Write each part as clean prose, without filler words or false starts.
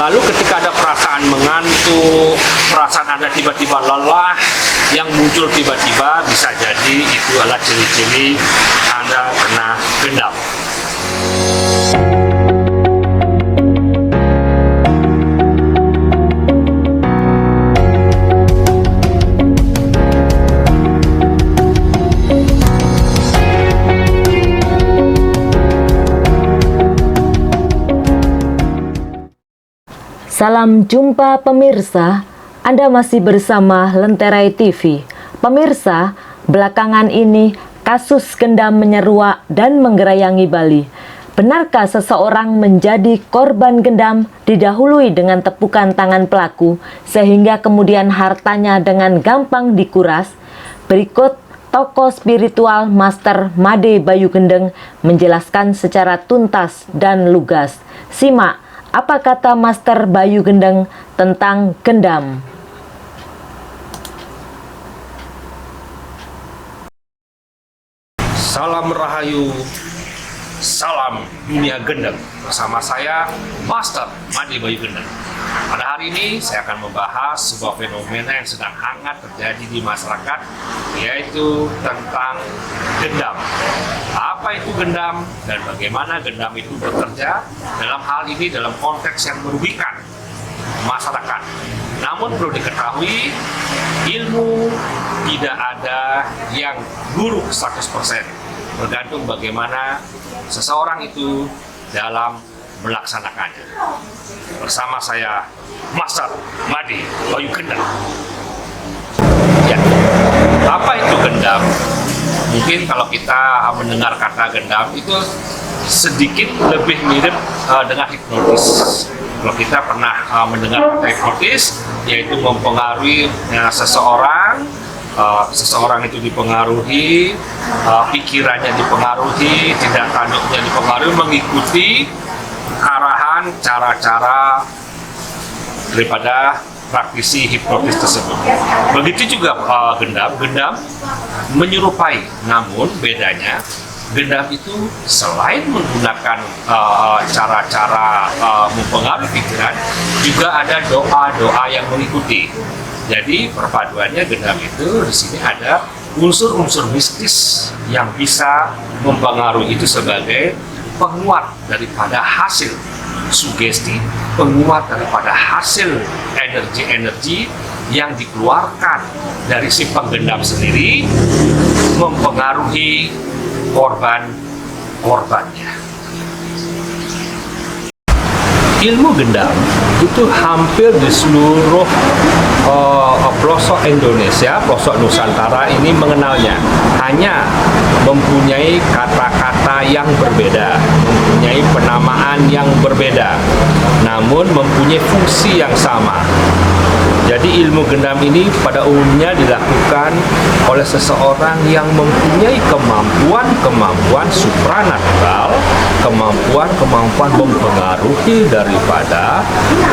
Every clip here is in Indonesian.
Lalu ketika ada perasaan mengantuk, perasaan Anda tiba-tiba lelah, yang muncul tiba-tiba bisa jadi itu adalah ciri-ciri Anda kena gendam. Salam jumpa pemirsa, Anda masih bersama Lenterai TV. Pemirsa, belakangan ini kasus gendam menyeruak dan menggerayangi Bali. Benarkah seseorang menjadi korban gendam didahului dengan tepukan tangan pelaku sehingga kemudian hartanya dengan gampang dikuras? Berikut tokoh spiritual Master Made Bayu Gendeng menjelaskan secara tuntas dan lugas. Simak apa kata Master Bayu Gendeng tentang gendam. Salam Rahayu, salam dunia gendam. Bersama saya, Master Made Bayu Gendeng. Pada hari ini saya akan membahas sebuah fenomena yang sedang hangat terjadi di masyarakat, yaitu tentang gendam. Apa itu gendam dan bagaimana gendam itu bekerja dalam hal ini dalam konteks yang merugikan masyarakat. Namun perlu diketahui, ilmu tidak ada yang buruk 100%. Bergantung bagaimana seseorang itu dalam melaksanakannya. Bersama saya, Master Made Bayu Gendeng. Ya, apa itu gendam? Mungkin kalau kita mendengar kata gendam itu sedikit lebih mirip dengan hipnotis. Kalau kita pernah mendengar kata hipnotis, yaitu mempengaruhi seseorang, seseorang itu dipengaruhi, pikirannya dipengaruhi, tindak tanduknya dipengaruhi, mengikuti arahan, cara-cara daripada praktisi hipnotis tersebut. Begitu juga gendam menyerupai, namun bedanya gendam itu selain menggunakan cara-cara mempengaruhi pikiran, juga ada doa-doa yang mengikuti. Jadi perpaduannya gendam itu di sini ada unsur-unsur mistis yang bisa mempengaruhi itu sebagai penguat daripada hasil sugesti, penguat daripada hasil energi-energi yang dikeluarkan dari si penggendam sendiri, mempengaruhi korbannya. Ilmu gendam itu hampir di seluruh pelosok Indonesia, pelosok Nusantara ini mengenalnya. Hanya mempunyai kata-kata yang berbeda, mempunyai penamaan yang berbeda, namun mempunyai fungsi yang sama. Jadi ilmu gendam ini pada umumnya dilakukan oleh seseorang yang mempunyai kemampuan supranatural, kemampuan mempengaruhi daripada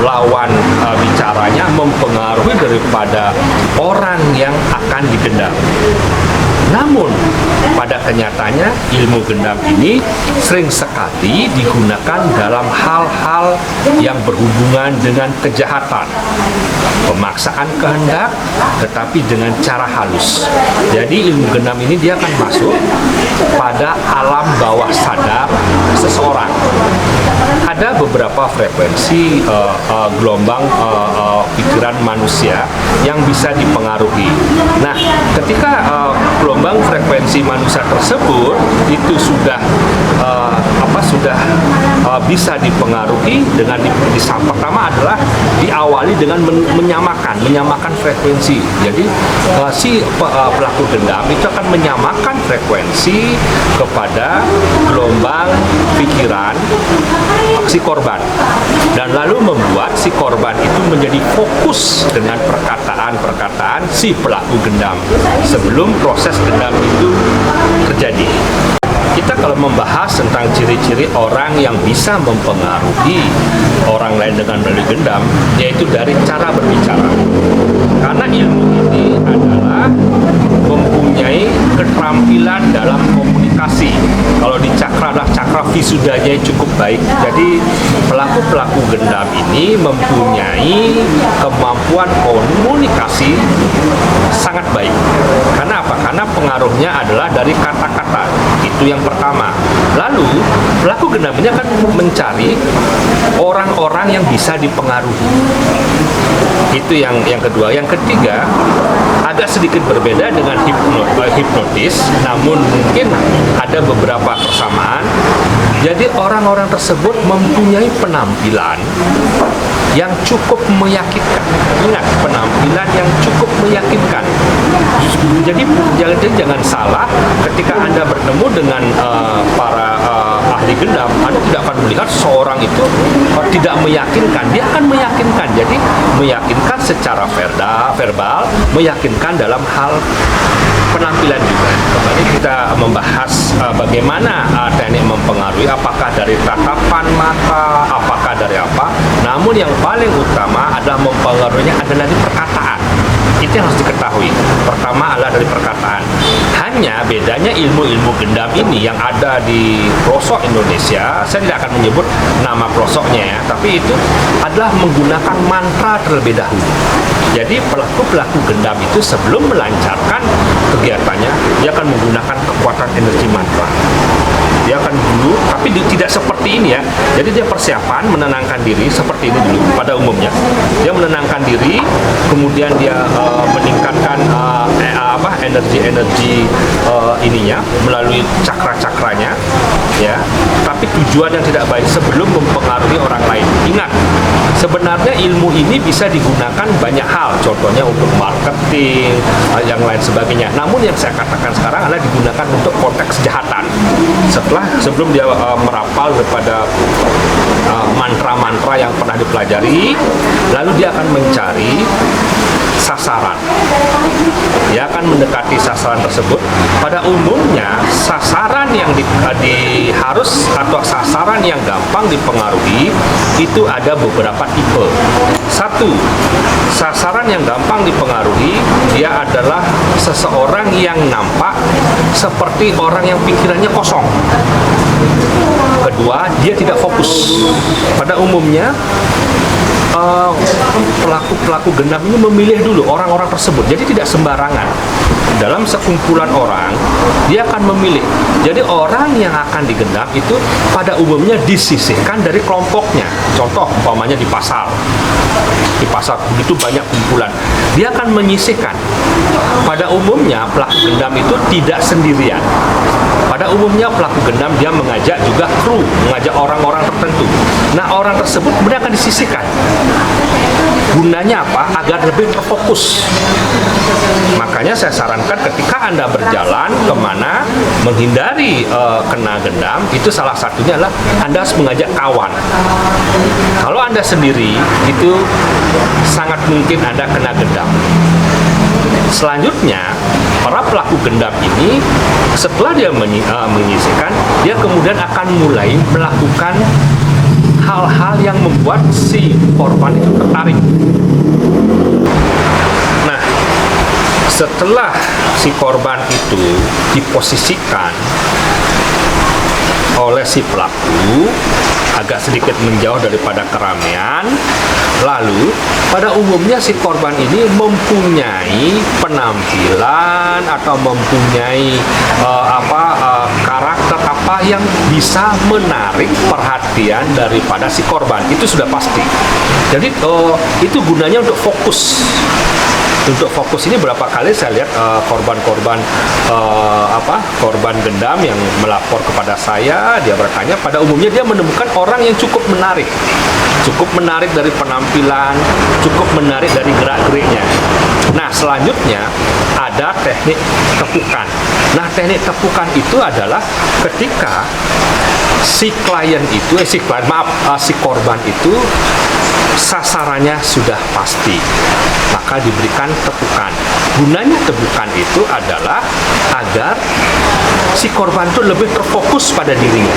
lawan bicaranya, mempengaruhi daripada orang yang akan digendam. Namun, pada kenyataannya ilmu gendam ini sering sekali digunakan dalam hal-hal yang berhubungan dengan kejahatan, pemaksaan kehendak, tetapi dengan cara halus. Jadi ilmu gendam ini dia akan masuk pada alam bawah sadar seseorang. Ada beberapa frekuensi gelombang pikiran manusia yang bisa dipengaruhi. Nah, ketika gelombang frekuensi manusia tersebut itu sudah bisa dipengaruhi dengan pertama adalah diawali dengan menyamakan frekuensi. Jadi si pelaku gendam itu akan menyamakan frekuensi kepada gelombang pikiran si korban, dan lalu membuat si korban itu menjadi fokus dengan perkataan si pelaku gendam sebelum proses gendam itu terjadi. Kita kalau membahas tentang ciri-ciri orang yang bisa mempengaruhi orang lain dengan melalui gendam, yaitu dari cara berbicara. Karena ilmu ini adalah mempunyai mempunyai keterampilan dalam komunikasi. Kalau di cakra adalah cakra visudanya cukup baik. Jadi pelaku-pelaku gendam ini mempunyai kemampuan komunikasi sangat baik. Karena apa? Karena pengaruhnya adalah dari kata-kata. Itu yang pertama. Lalu pelaku gendam ini akan mencari orang-orang yang bisa dipengaruhi. Itu yang kedua. Yang ketiga, agak sedikit berbeda dengan hipnotis, namun mungkin ada beberapa persamaan. Jadi orang-orang tersebut mempunyai penampilan yang cukup meyakinkan. Ingat, penampilan yang cukup meyakinkan. Jadi jangan salah ketika Anda bertemu dengan para ahli gendam, Anda tidak akan melihat seorang itu tidak meyakinkan. Dia akan meyakinkan. Jadi meyakinkan secara verbal, meyakinkan dalam hal penampilan juga. Kembali kita membahas bagaimana teknik mempengaruhi, apakah dari tatapan mata, apakah dari apa. Namun yang paling utama adalah mempengaruhinya adalah dari perkataan. Itu yang harus diketahui. Pertama adalah dari perkataan. Hanya bedanya ilmu-ilmu gendam ini yang ada di pelosok Indonesia, saya tidak akan menyebut nama pelosoknya ya, tapi itu adalah menggunakan mantra terlebih dahulu. Jadi pelaku-pelaku gendam itu sebelum melancarkan kegiatannya, dia akan menggunakan kekuatan energi mantra. Dia akan dulu, tapi tidak seperti ini ya. Jadi dia persiapan menenangkan diri seperti ini dulu pada umumnya. Dia menenangkan diri, kemudian dia meningkatkan energi ininya melalui cakra-cakranya, ya. Tapi tujuan yang tidak baik sebelum mempengaruhi orang lain. Ingat, sebenarnya ilmu ini bisa digunakan banyak hal, contohnya untuk marketing, yang lain sebagainya. Namun yang saya katakan sekarang adalah digunakan untuk konteks kejahatan. Sebelum dia merapal daripada mantra-mantra yang pernah dipelajari, lalu dia akan mencari sasaran. Dia akan mendekati sasaran tersebut. Pada umumnya sasaran yang harus atau sasaran yang gampang dipengaruhi itu ada beberapa tipe. Satu, sasaran yang gampang dipengaruhi dia adalah seseorang yang nampak seperti orang yang pikirannya kosong. Kedua, dia tidak fokus. Pada umumnya pelaku-pelaku gendam ini memilih dulu orang-orang tersebut. Jadi tidak sembarangan. Dalam sekumpulan orang, dia akan memilih. Jadi orang yang akan digendam itu pada umumnya disisihkan dari kelompoknya. Contoh, umpamanya di pasar. Di pasar begitu banyak kumpulan. Dia akan menyisihkan. Pada umumnya pelaku gendam itu tidak sendirian. Pada umumnya pelaku gendam dia mengajak juga kru, mengajak orang-orang tertentu. Nah, orang tersebut kemudian akan disisihkan. Gunanya apa? Agar lebih terfokus. Makanya saya sarankan ketika Anda berjalan kemana menghindari kena gendam, itu salah satunya adalah Anda harus mengajak kawan. Kalau Anda sendiri, itu sangat mungkin Anda kena gendam. Selanjutnya, para pelaku gendam ini setelah dia menyisihkan, dia kemudian akan mulai melakukan hal-hal yang membuat si korban itu tertarik. Nah, setelah si korban itu diposisikan oleh si pelaku agak sedikit menjauh daripada keramaian, lalu pada umumnya si korban ini mempunyai penampilan atau mempunyai karakter apa yang bisa menarik perhatian daripada si korban. Itu sudah pasti. Jadi itu gunanya untuk fokus. Untuk fokus ini berapa kali saya lihat korban-korban korban gendam yang melapor kepada saya, dia bertanya pada umumnya dia menemukan orang yang cukup menarik dari penampilan, cukup menarik dari gerak-geriknya. Nah, selanjutnya ada teknik tepukan. Nah, teknik tepukan itu adalah ketika si korban itu sasarannya sudah pasti, maka diberikan tepukan. Gunanya tepukan itu adalah agar si korban itu lebih terfokus pada dirinya.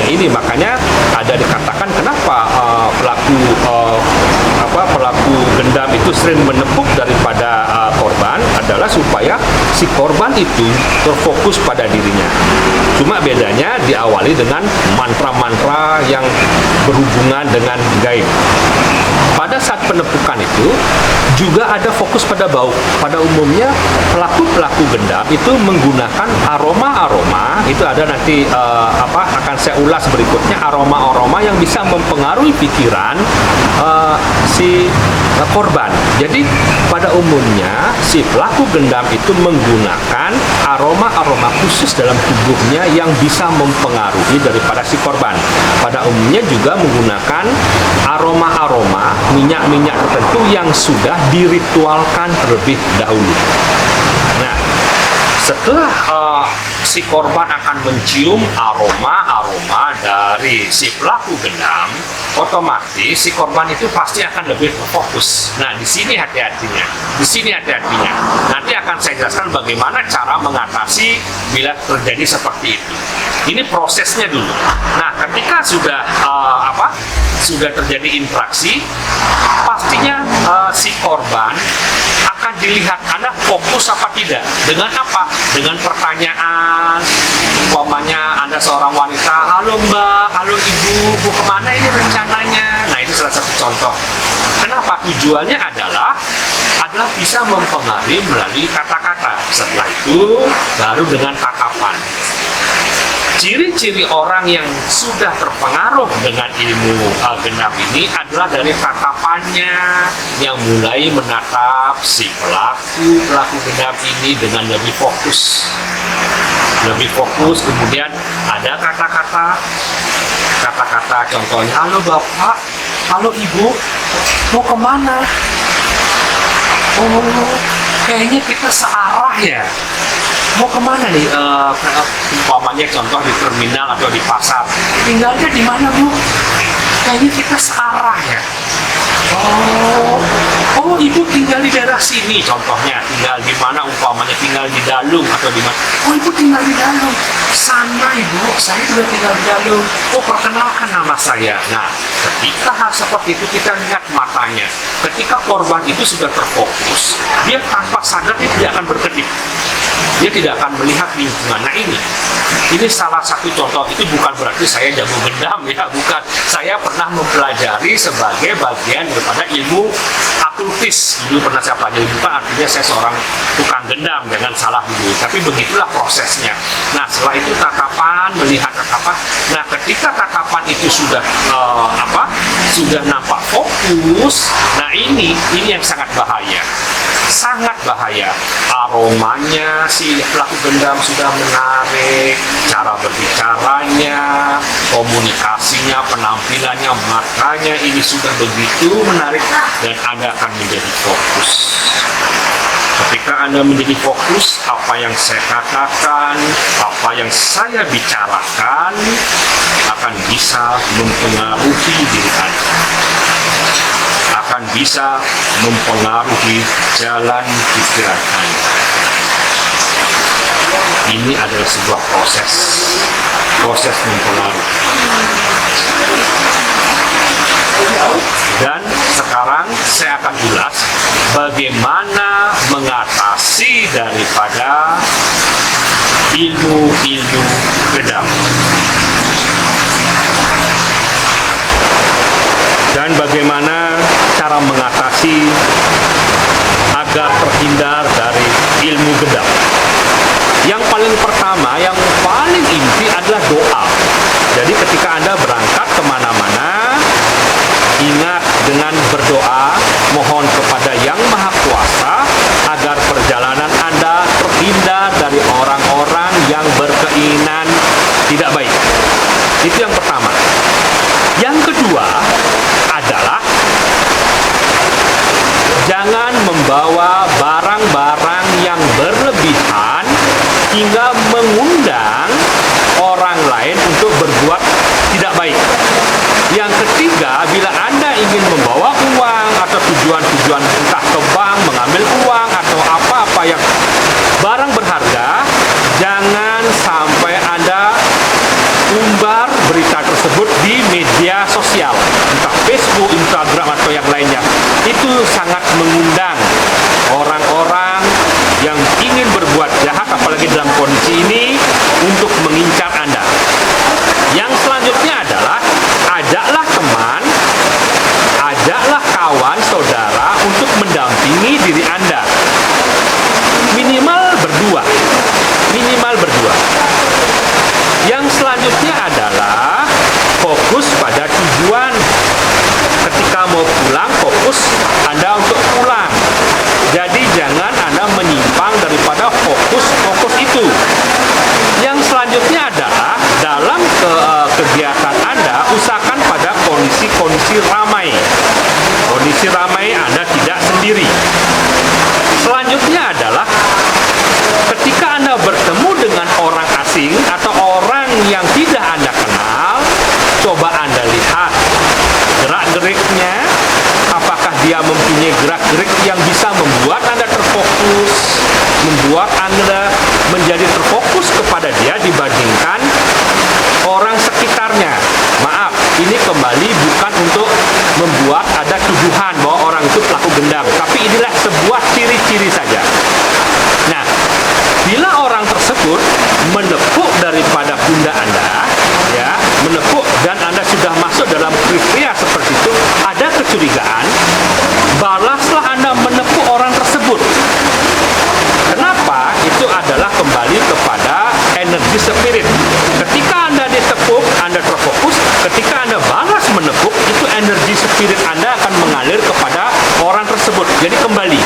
Nah, ini makanya ada dikatakan kenapa pelaku gendam itu sering menepuk daripada korban. Ada adalah supaya si korban itu terfokus pada dirinya. Cuma bedanya diawali dengan mantra-mantra yang berhubungan dengan gaib. Pada saat penepukan itu juga ada fokus pada bau. Pada umumnya pelaku-pelaku gendam itu menggunakan aroma-aroma, itu ada nanti akan saya ulas berikutnya, aroma-aroma yang bisa mempengaruhi pikiran si korban. Jadi pada umumnya si pelaku gendam itu menggunakan aroma-aroma khusus dalam tubuhnya yang bisa mempengaruhi daripada si korban. Pada umumnya juga menggunakan aroma-aroma minyak-minyak tertentu yang sudah diritualkan terlebih dahulu. Nah, setelah si korban akan mencium aroma-aroma dari si pelaku gendam, otomatis si korban itu pasti akan lebih fokus. Nah, di sini hati-hatinya. Nanti akan saya jelaskan bagaimana cara mengatasi bila terjadi seperti itu. Ini prosesnya dulu. Nah, ketika sudah sudah terjadi interaksi, pastinya si korban akan dilihat Anda fokus apa tidak. Dengan apa? Dengan pertanyaan. Umpamanya Anda seorang wanita, halo Mbak, halo Ibu, mau kemana ini rencananya? Nah, itu salah satu contoh. Kenapa? Tujuannya adalah bisa mempengaruhi melalui kata-kata. Setelah itu, baru dengan tatapan. Ciri-ciri orang yang sudah terpengaruh dengan ilmu gendam ini adalah dari tatapannya yang mulai menatap si pelaku gendam ini dengan lebih fokus. Kemudian ada kata-kata contohnya, halo Bapak, halo Ibu, mau kemana? Oh, kayaknya kita searah ya. Mau kemana nih? Umpamanya contoh di terminal atau di pasar. Tinggalnya di mana, Bu? Kayaknya kita searah ya. Oh, Ibu tinggal di daerah sini contohnya. Tinggal di mana umpamanya? Tinggal di Dalung atau di mana? Oh, Ibu tinggal di Dalung. Sana Ibu, saya juga tinggal di Dalung. Oh, perkenalkan nama saya. Nah, ketika hal seperti itu kita lihat matanya. Ketika korban itu sudah terfokus, dia tanpa sadar dia tidak akan berkedip. Dia tidak akan melihat lingkungan. Nah, ini salah satu contoh. Itu bukan berarti saya jago gendam ya, bukan. Saya pernah mempelajari sebagai bagian daripada ilmu okultis. Dulu pernah saya pelajari, bukan artinya saya seorang tukang gendam, jangan salah dulu. Tapi begitulah prosesnya. Nah, setelah itu tatapan, melihat tatapan. Nah, ketika tatapan itu sudah sudah nampak fokus, nah ini yang sangat bahaya. Aromanya si pelaku gendam sudah menarik, cara berbicaranya, komunikasinya, penampilannya, matanya ini sudah begitu menarik dan Anda akan menjadi fokus. Ketika Anda menjadi fokus, apa yang saya katakan, apa yang saya bicarakan akan bisa mempengaruhi diri Anda. Akan bisa mempengaruhi jalan pikiran Anda. Ini adalah sebuah proses mempengaruhi. Dan sekarang saya akan ulas bagaimana mengatasi daripada ilmu-ilmu gendam. Dan bagaimana cara mengatasi agar terhindar dari ilmu gendam. Yang paling pertama, yang paling inti adalah doa. Jadi ketika Anda berangkat kemana-mana, ingat dengan berdoa, mohon kepada Yang Maha Kuasa agar perjalanan Anda terhindar dari orang-orang yang berkeinginan tidak baik. Itu yang pertama. Yang kedua adalah jangan membawa barang-barang yang berlebihan hingga mengundang orang lain untuk berbuat tidak baik. Yang ketiga, bila Anda ingin membawa uang atau tujuan-tujuan entah ke bank, mengambil uang atau apa-apa yang barang berharga, jangan sampai Anda umbar berita tersebut di media sosial, entah Facebook, Instagram, atau yang lainnya. Itu sangat mengundang orang-orang yang ingin berbuat jahat, apalagi dalam kondisi ini, untuk mengincar Anda. Yang selanjutnya adalah ajaklah teman, ajaklah kawan, saudara untuk mendampingi diri Anda. Minimal berdua. Minimal berdua. Yang selanjutnya adalah fokus pada tujuan. Ketika mau pulang, fokus Anda untuk pulang. Jadi jangan Anda menyimpang daripada fokus itu. Yang selanjutnya adalah dalam kegiatan Anda, usahakan pada kondisi ramai. Kondisi ramai Anda tidak sendiri. Selanjutnya adalah ketika Anda bertemu dengan orang asing atau orang yang tidak Anda kenal, coba Anda lihat gerak-geriknya, apakah dia mempunyai gerak-gerik yang bisa membuat Anda terfokus, membuat Anda menjadi terfokus kepada dia dibandingkan orang sekitarnya. Maaf, ini kembali bukan untuk membuat ada tuduhan bahwa orang itu pelaku gendam, tapi inilah sebuah ciri-ciri saja. Nah, bila orang tersebut menepuk daripada pundak Anda, ya, menepuk dan Anda sudah masuk dalam kriteria seperti itu, ada kecurigaan, balaslah Anda menepuk orang tersebut. Kenapa? Itu adalah kembali kepada energi spirit. Ketika Anda ditepuk, Anda terfokus. Ketika Anda balas menepuk, itu energi spirit Anda akan mengalir kepada orang tersebut. Jadi kembali,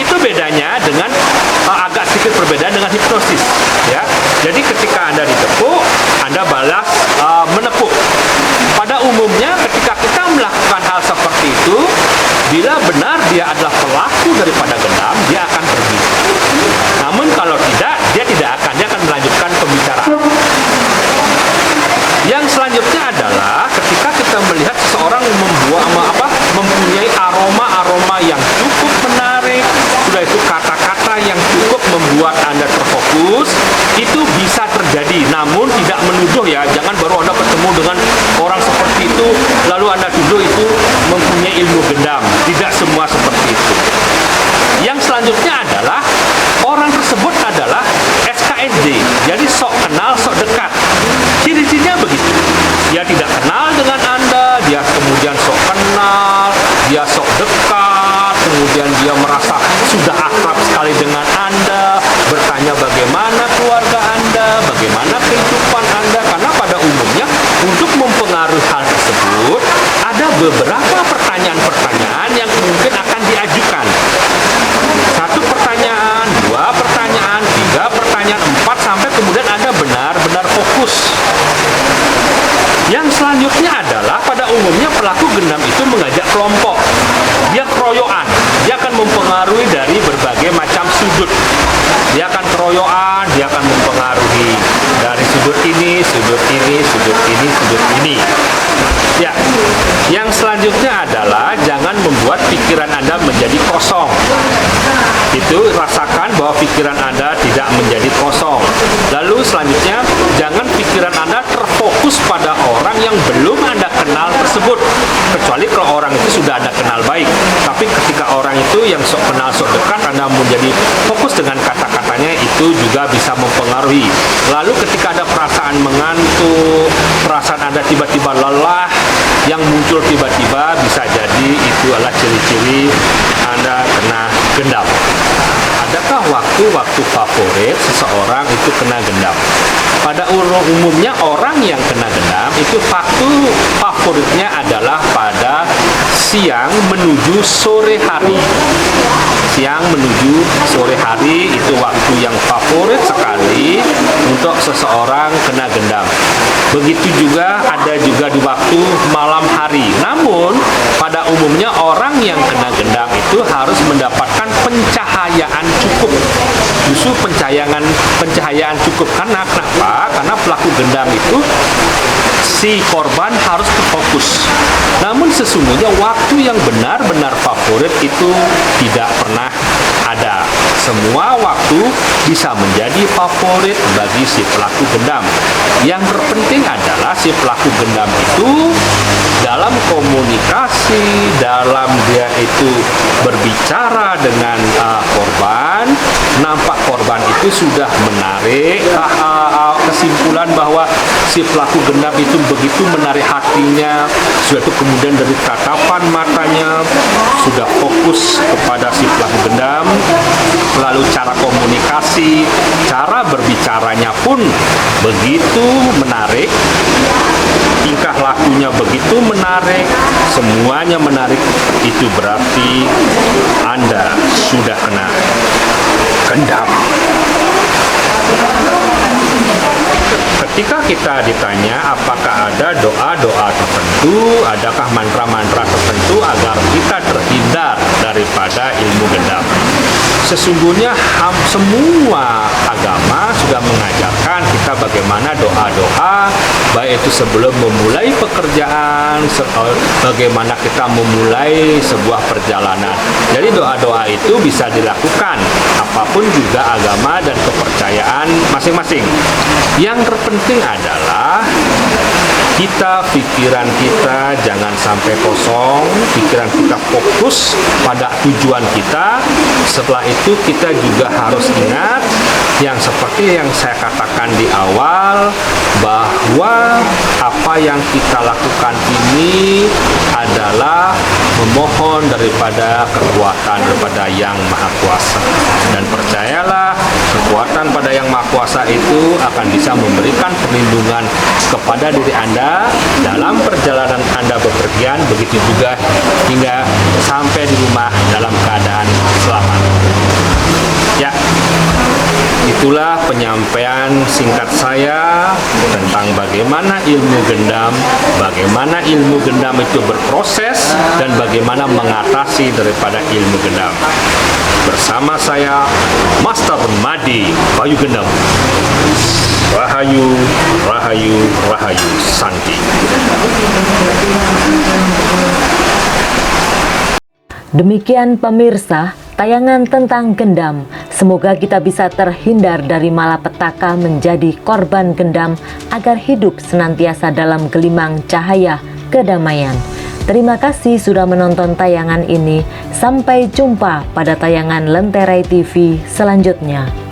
itu bedanya dengan agak sedikit berbeda dengan hipnosis, ya. Jadi ketika Anda ditepuk, Anda balas menepuk. Pada umumnya ketika kita melakukan hal seperti itu, bila benar dia adalah pelaku daripada gendam, dia akan pergi. Namun kalau tidak, dia akan melanjutkan pembicaraan. Yang selanjutnya adalah ketika kita melihat seseorang mempunyai aroma yang cukup menarik, sudah itu kata-kata yang cukup membuat Anda terfokus, itu bisa terjadi. Namun tidak menuduh, ya, jangan baru Anda bertemu dengan orang seperti itu lalu Anda tuduh itu mempunyai ilmu gendam. Tidak semua seperti itu. Yang selanjutnya adalah orang tersebut adalah SKSD, jadi sok kenal, sok dekat. Ciri-cirinya begitu. Dia tidak kenal dengan Anda, dia kemudian sok kenal, dia sok dekat, kemudian dia merasa sudah akrab sekali dengan Anda, bertanya bagaimana keluarga Anda, bagaimana kehidupan Anda, karena pada umumnya untuk mempengaruhi hal tersebut ada beberapa pertanyaan-pertanyaan yang mungkin akan diajukan. 1 pertanyaan, 2 pertanyaan, 3 pertanyaan, 4, sampai kemudian Anda benar-benar fokus. Yang selanjutnya adalah pada umumnya pelaku gendam itu mengajak kelompok. Dia keroyokan, dia akan mempengaruhi dari berbagai macam sudut. Dia akan keroyokan, dia akan mempengaruhi dari sudut ini, sudut ini, sudut ini, sudut ini. Ya, yang selanjutnya adalah jangan membuat pikiran Anda menjadi kosong. Itu rasakan bahwa pikiran Anda tidak menjadi kosong. Lalu selanjutnya, jangan pikiran Anda terfokus pada orang yang belum Anda kenal tersebut. Kecuali kalau orang itu sudah Anda kenal baik. Tapi ketika orang itu yang sok kenal, sok dekat, Anda menjadi fokus dengan kata-katanya, itu juga bisa mempengaruhi. Lalu ketika ada perasaan mengantuk, perasaan Anda tiba-tiba lelah, yang muncul tiba-tiba, bisa jadi itu adalah ciri-ciri Anda kena gendam. Adakah waktu-waktu favorit seseorang itu kena gendam? Pada umumnya orang yang kena gendam itu waktu favoritnya adalah pada siang menuju sore hari. Siang menuju sore hari itu waktu yang favorit sekali untuk seseorang kena gendam. Begitu juga ada juga di waktu malam hari. Namun pada umumnya orang yang kena gendam itu harus mendapatkan pencahayaan cukup. Justru pencahayaan cukup. Karena kenapa? Karena pelaku gendam itu si korban harus terfokus. Namun sesungguhnya waktu yang benar-benar favorit itu tidak pernah ada. semua waktu bisa menjadi favorit bagi si pelaku gendam. Yang terpenting adalah si pelaku gendam itu dalam komunikasi, dalam dia itu berbicara dengan korban, nampak korban itu sudah menarik kesimpulan bahwa si pelaku gendam itu begitu menarik hatinya, sudah itu kemudian dari tatapan matanya sudah fokus kepada si pelaku gendam, lalu cara komunikasi, cara berbicaranya pun begitu menarik, tingkah lakunya begitu menarik, semuanya menarik, itu berarti Anda sudah kena gendam. Ketika kita ditanya apakah ada doa-doa tertentu, adakah mantra-mantra tertentu agar kita terhindar daripada ilmu gendam, sesungguhnya semua agama sudah mengajarkan kita bagaimana doa-doa, baik itu sebelum memulai pekerjaan, bagaimana kita memulai sebuah perjalanan. Jadi doa-doa itu bisa dilakukan apapun juga agama dan kepercayaan masing-masing. Yang terpenting adalah pikiran kita jangan sampai kosong, pikiran kita fokus pada tujuan kita. Setelah itu kita juga harus ingat yang seperti yang saya katakan di awal, bahwa apa yang kita lakukan ini adalah memohon daripada kekuatan daripada Yang Maha Kuasa, dan percayalah kekuatan pada Yang Maha Kuasa itu akan bisa memberikan perlindungan kepada diri Anda dalam perjalanan Anda bepergian, begitu juga hingga sampai di rumah dalam keadaan selamat. Ya, itulah penyampaian singkat saya tentang bagaimana ilmu gendam itu berproses dan bagaimana mengatasi daripada ilmu gendam. Bersama saya, Master Madi Bayu Gendam. Rahayu, Rahayu, Rahayu Santi. Demikian pemirsa, tayangan tentang gendam. Semoga kita bisa terhindar dari malapetaka menjadi korban gendam agar hidup senantiasa dalam gelimang cahaya kedamaian. Terima kasih sudah menonton tayangan ini. Sampai jumpa pada tayangan Lenterai TV selanjutnya.